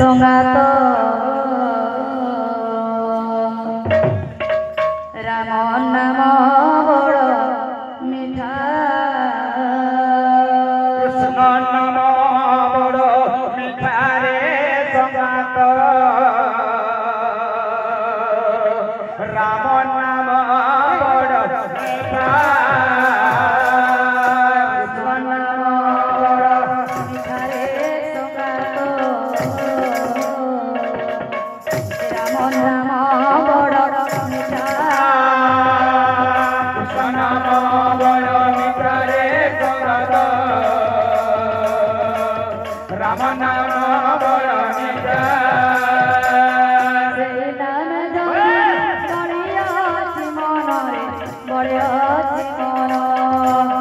संगात राम नाम बड़ मिठा कृष्ण नाम बड़ मिठा रे संगात राम नाम बड़ मिठा राम नाम बड़ मिठा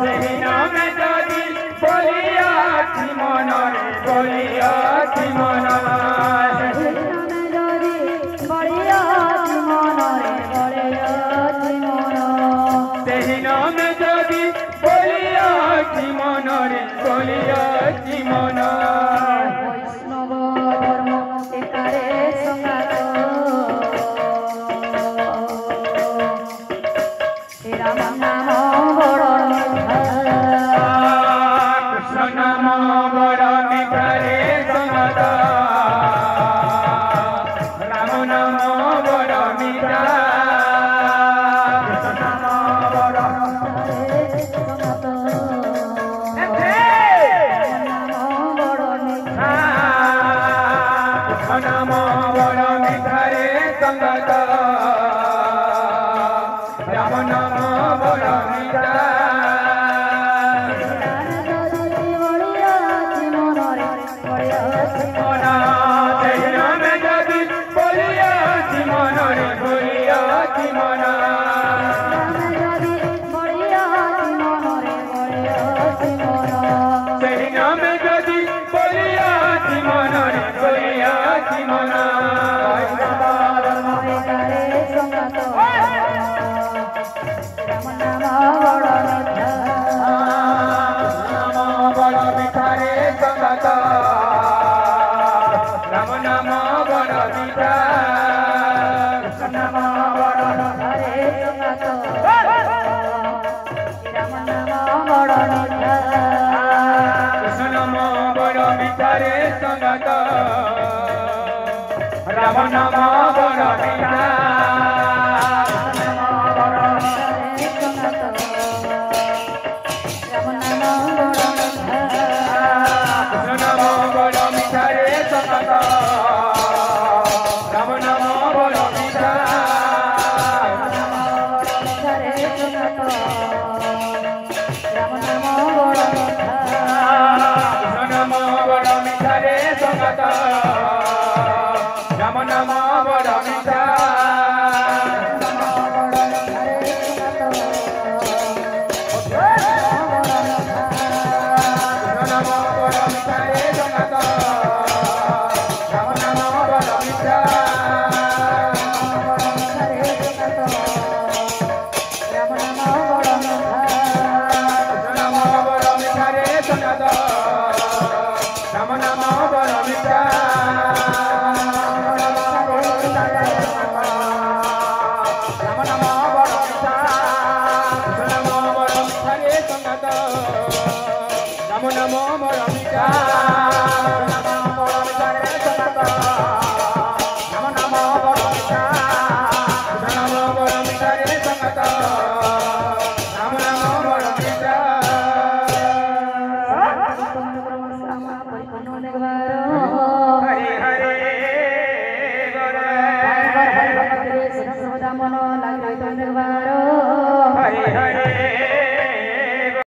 सेहि नाम जदि बोलियाछि मन रे बोलियाछि मन सेहि नाम जदि बोलियाछि मन रे बोलियाछि मन वैष्णव धर्म एकारे संगात राम नाम बड़ मिठा कृष्ण नाम बड़ मिठा रे संगात राम नाम बड़ मिठा कृष्ण नाम बड़ संगात नाम बड़ मिठा रे संगत राम नाम बड़ मिठा सेहि नाम जदि बोलियाछि मन रे बोलियाछि मन सेहि नाम जदि बोलियाछि मन रे बोलियाछि मन बड़ मिठा रे संगत राम नाम बड़ मिठा कृष्ण नाम बड़ कृष्ण नाम बड़ मिठा रे संगत राम नाम बड़ मिठा कृष्ण नाम बड़ मिठा रे संगत राम नाम बड़ मिठा कृष्ण नाम बड़ मिठा रे संगत राम नाम बड़ मिठा राम नाम बड़ मिठा राम नाम बड़ मिठा कृष्ण नाम बड़ मिठा रे संगत राम नाम बड़ मिठा राम नाम बड़ मिठा कृष्ण नाम बड़ मिठा रे संगत राम नाम बड़ मिठा